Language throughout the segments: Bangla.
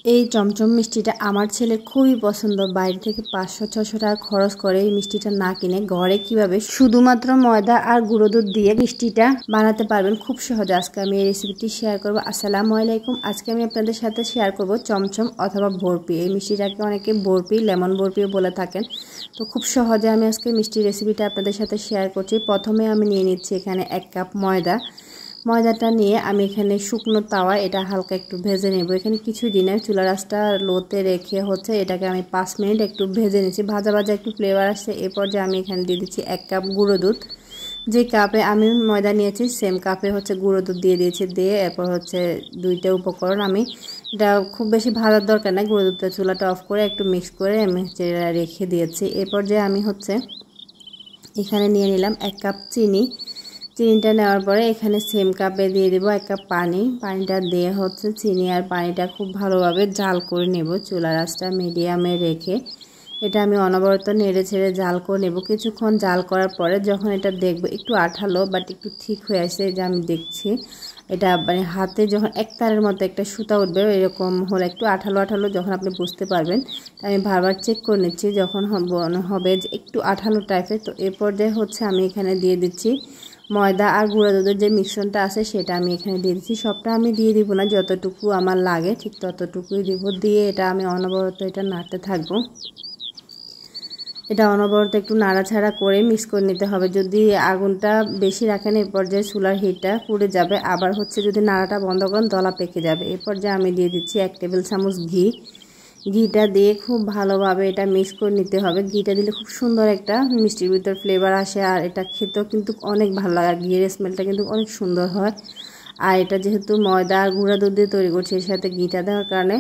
এই চমচম মিষ্টিটা আমার ছেলের খুবই পছন্দ। বাইরে থেকে 500-600 টাকা খরচ করে এই মিষ্টিটা না কিনে ঘরে কিভাবে শুধুমাত্র ময়দা আর গুঁড়ো দুধ দিয়ে মিষ্টিটা বানাতে পারবেন খুব সহজে, আজকে আমি এই রেসিপিটি শেয়ার করব। আসসালামু আলাইকুম। আজকে আমি আপনাদের সাথে শেয়ার করব চমচম অথবা বরফি। এই মিষ্টিটাকে অনেকে বরফি, লেমন বরফিও বলে থাকেন। তো খুব সহজে আমি আজকে মিষ্টির রেসিপিটা আপনাদের সাথে শেয়ার করছি। প্রথমে আমি নিয়ে নিচ্ছি এখানে 1 কাপ ময়দাটা নিয়ে আমি এখানে শুকনো তাওয়া এটা হালকা একটু ভেজে নেব। এখানে কিছু দিনের চুলা রাসটা লোতে রেখে এটাকে আমি 5 মিনিট একটু ভেজে নিচ্ছি। ভাজা একটু ফ্লেভার আসছে। এরপর যে আমি এখানে দিয়ে দিচ্ছি 1 কাপ গুঁড়ো দুধ। যে কাপে আমি ময়দা নিয়েছি সেম কাপে গুঁড়ো দুধ দিয়ে দিয়েছি। দিয়ে এরপর দুইটা উপকরণ আমি এটা খুব বেশি ভাজার দরকার নেই। গুঁড়ো দুধটা চুলাটা অফ করে একটু মিক্স করে আমি রেখে দিয়েছি। এরপর যে আমি এখানে নিয়ে নিলাম 1 কাপ চিনিটা নেওয়ার পরে এখানে সেম কাপে দিয়ে দেব 1 কাপ পানিটা দিয়ে চিনি আর পানিটা খুব ভালোভাবে জাল করে নেব। চুলার আঁচটা মিডিয়ামে রেখে এটা আমি অনবরত নেড়ে ছেড়ে জাল করে নেব। কিছুক্ষণ জাল করার পরে যখন এটা দেখব একটু আঠালো বাট একটু ঠিক হয়ে আসে, যে আমি দেখছি এটা মানে হাতে যখন এক তারের মতো একটা সুতা উঠবে এরকম হলে একটু আঠালো যখন আপনি বুঝতে পারবেন। আমি বারবার চেক করে নিচ্ছি যখন হবে যে একটু আঠালো টাইপের। তো এরপর যে আমি এখানে দিয়ে দিচ্ছি ময়দা আর গুঁড়া দুধের যে মিশ্রণটা আছে সেটা আমি এখানে দিয়ে দিচ্ছি। সবটা আমি দিয়ে দিব না, যতটুকু আমার লাগে ঠিক ততটুকুই দিব। দিয়ে এটা আমি অনবরত এটা নাড়তে থাকবো। এটা অনবরত একটু নাড়াছাড়া করে মিক্স করে নিতে হবে। যদি আগুনটা বেশি রাখেন এই পর্যায়ে চুলার হিটটা পুড়ে যাবে, আবার যদি নাড়াটা বন্ধ করেন দলা পেকে যাবে। এই পর্যায়ে আমি দিয়ে দিচ্ছি 1 টেবিল চামচ ঘিটা দিয়ে খুব ভালোভাবে এটা মিক্স করে নিতে হবে। ঘিটা দিলে খুব সুন্দর একটা মিষ্টির ভিতর ফ্লেভার আসে, আর এটা খেতেও কিন্তু অনেক ভালো লাগে। ঘিয়ের স্মেলটা কিন্তু অনেক সুন্দর হয়। আর এটা যেহেতু ময়দা আর গুঁড়া দুধ দিয়ে তৈরি করছি, এর সাথে ঘিটা দেওয়ার কারণে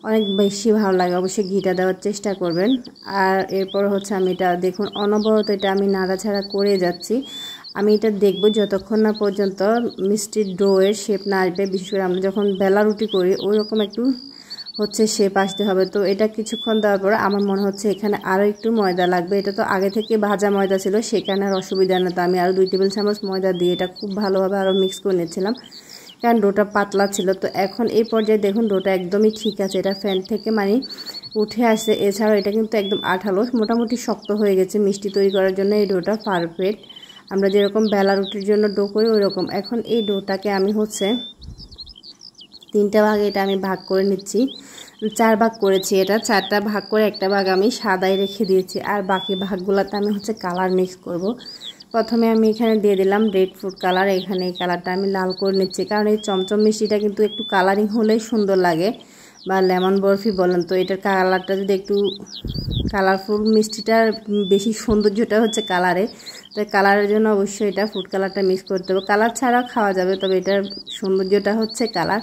অনেক বেশি ভালো লাগে। অবশ্যই ঘিটা দেওয়ার চেষ্টা করবেন। আর এরপর আমি এটা দেখুন অনবরত এটা আমি নাড়াছাড়া করে যাচ্ছি। আমি এটা দেখব যতক্ষণ না পর্যন্ত মিষ্টির ডোয়ের শেপ না আসবে। বিশেষ করে আমরা যখন বেলা রুটি করি ওই রকম একটু শেপ আসতে হবে। তো এটা কিছুক্ষণ দেওয়ার পর আমার মনে হচ্ছে এখানে আরও একটু ময়দা লাগবে। এটা তো আগে থেকে ভাজা ময়দা ছিল, সেখানে আর অসুবিধা না। তো আমি আরও 2 টেবিল চামচ ময়দা দিয়ে এটা খুব ভালোভাবে আরও মিক্স করে নিচ্ছিলাম, কারণ ডোটা পাতলা ছিল। তো এখন এই পর্যায়ে দেখুন ডোটা একদমই ঠিক আছে, এটা ফ্যান থেকে উঠে আসছে। এছাড়াও এটা কিন্তু একদম আঠালো, মোটামুটি শক্ত হয়ে গেছে। মিষ্টি তৈরি করার জন্য এই ডোটা পারফেক্ট। আমরা যেরকম বেলা রুটির জন্য ডো করি ওই রকম। এখন এই ডোটাকে আমি 3টা ভাগে এটা আমি ভাগ করে নিচ্ছি। 4 ভাগ করেছি, এটা 4টা ভাগ করে একটা ভাগ আমি সাদাই রেখে দিয়েছি, আর বাকি ভাগগুলোতে আমি কালার মিক্স করব। প্রথমে আমি এখানে দিয়ে দিলাম রেড ফুড কালার। এখানে এই কালারটা আমি লাল করে নিচ্ছি, কারণ এই চমচম মিষ্টিটা কিন্তু একটু কালারিং হলেই সুন্দর লাগে, বা লেমন বরফি বলেন। তো এটার কালারটা যদি একটু কালারফুল, মিষ্টিটার বেশি সৌন্দর্যটা কালারে। তো কালারের জন্য অবশ্যই এটা ফুড কালারটা মিক্স করতে হবে। কালার ছাড়াও খাওয়া যাবে, তবে এটার সৌন্দর্যটা কালার।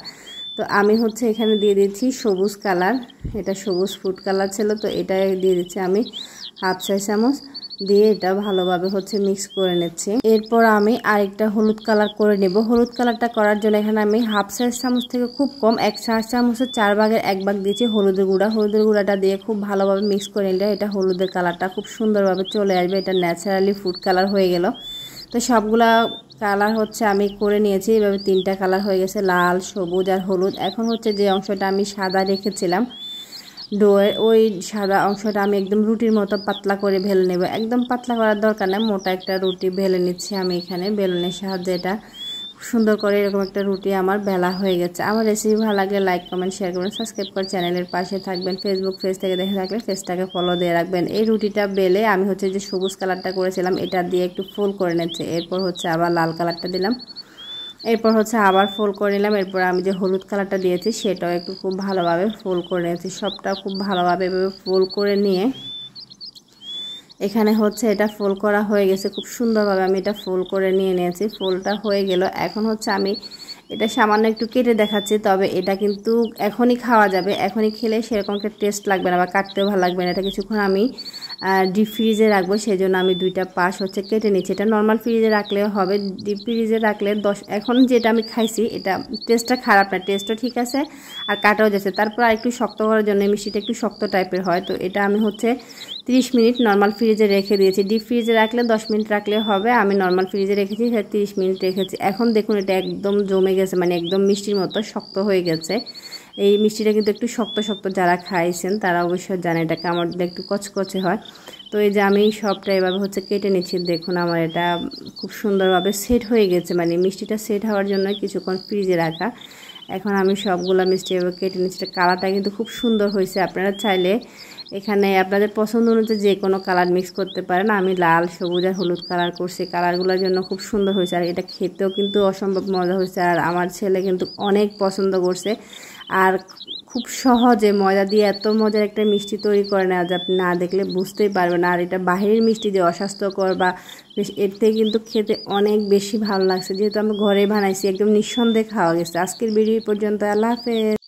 তো আমি এখানে দিয়ে দিচ্ছি সবুজ কালার। এটা সবুজ ফুড কালার ছিল, তো এটা দিয়ে দিচ্ছি আমি 1/2 চা চামচ। দিয়ে এটা ভালোভাবে মিক্স করে নিচ্ছি। এরপর আমি আরেকটা হলুদ কালার করে নেব। হলুদ কালারটা করার জন্য এখানে আমি 1/2 চা চামচ থেকে খুব কম 1 চা চামচের 4 ভাগের 1 ভাগ দিয়েছি হলুদের গুঁড়াটা দিয়ে খুব ভালোভাবে মিক্স করে নিলে এটা হলুদের কালারটা খুব সুন্দরভাবে চলে আসবে। এটা ন্যাচারালি ফুড কালার হয়ে গেল। তো সবগুলা কালার আমি করে নিয়েছি। এভাবে 3টা কালার হয়ে গেছে, লাল, সবুজ আর হলুদ। এখন যে অংশটা আমি সাদা রেখেছিলাম ডোয়ের, ওই সাদা অংশটা আমি একদম রুটির মতো পাতলা করে ভেলে নেব। একদম পাতলা করার দরকার নেই, মোটা একটা রুটি ভেলে নিচ্ছি আমি এখানে বেলনের সাহায্যে। এটা সুন্দর করে এরকম একটা রুটি আমার বেলা হয়ে গেছে। আমার রেসিপি ভালো লাগলে লাইক, কমেন্ট, শেয়ার করবেন, সাবস্ক্রাইব করে চ্যানেলের পাশে থাকবেন। ফেসবুক পেজ থেকে দেখে থাকলে পেজটাকে ফলো দিয়ে রাখবেন। এই রুটিটা বেলে আমি যে সবুজ কালারটা করেছিলাম এটা দিয়ে একটু ফোল করে নিচ্ছি। এরপর আবার লাল কালারটা দিলাম। এরপর আবার ফোল্ড করে নিলাম। এরপর আমি যে হলুদ কালারটা দিয়েছি সেটাও একটু খুব ভালোভাবে ফোল্ড করে নিয়েছি। সবটা খুব ভালোভাবে এভাবে ফোল্ড করে নিয়ে এখানে এটা ফোল্ড করা হয়ে গেছে। খুব সুন্দরভাবে আমি এটা ফোল্ড করে নিয়েছি। ফোল্ডটা হয়ে গেল। এখন আমি এটা সামান্য একটু কেটে দেখাচ্ছি, তবে এটা কিন্তু এখনই খাওয়া যাবে। এখনই খেলে সেরকম একটা টেস্ট লাগবে না, বা কাটতেও ভালো লাগবে না। এটা কিছুক্ষণ আমি ডিপ ফ্রিজে রাখবো, সেই জন্য আমি 2টা পাশ কেটে নিচ্ছি। এটা নর্মাল ফ্রিজে রাখলেও হবে, ডিপ ফ্রিজে রাখলে এখন যেটা আমি খাইছি এটা টেস্টটা খারাপ না, টেস্টও ঠিক আছে আর কাটাও যাচ্ছে। তারপর আর একটু শক্ত করার জন্য মিষ্টিটা একটু শক্ত টাইপের হয়। তো এটা আমি 30 মিনিট নর্মাল ফ্রিজে রেখে দিয়েছি। ডিপ ফ্রিজে রাখলে 10 মিনিট রাখলে হবে, আমি নর্মাল ফ্রিজে রেখেছি 30 মিনিট রেখেছি। এখন দেখুন এটা একদম জমে গেছে, মানে একদম মিষ্টির মতো শক্ত হয়ে গেছে। এই মিষ্টিটা কিন্তু একটু শক্ত শক্ত, যারা খাইছেন তারা অবশ্যই জানে এটা কামড় দিলে একটু কচকচে হয়। তো এই যে আমি সবটা এভাবে হচ্ছে কেটে নিচ্ছি। দেখুন আমার এটা খুব সুন্দরভাবে সেট হয়ে গেছে, মানে মিষ্টিটা সেট হওয়ার জন্য কিছুক্ষণ ফ্রিজে রাখা। এখন আমি সবগুলো মিষ্টি এভাবে কেটে নিচ্ছি। কালারটা কিন্তু খুব সুন্দর হয়েছে। আপনারা চাইলে এখানে আপনাদের পছন্দ অনুযায়ী যে কোনো কালার মিক্স করতে পারেন। আমি লাল, সবুজ আর হলুদ কালার করছি। কালারগুলোর জন্য খুব সুন্দর হয়েছে, আর এটা খেতেও কিন্তু অসম্ভব মজা হয়েছে। আর আমার ছেলে কিন্তু অনেক পছন্দ করছে। আর খুব সহজে ময়দা দিয়ে এত মজার একটা মিষ্টি তৈরি করে না যে আপনি না দেখলে বুঝতেই পারবেন না। আর এটা বাহিরের মিষ্টি যে অস্বাস্থ্যকর বা এর থেকে কিন্তু খেতে অনেক বেশি ভালো লাগছে, যেহেতু আমি ঘরে বানাইছি, একদম নিঃসন্দেহে খাওয়া গেছে। আজকের ভিডিও পর্যন্ত, আল্লাহ হাফেজ।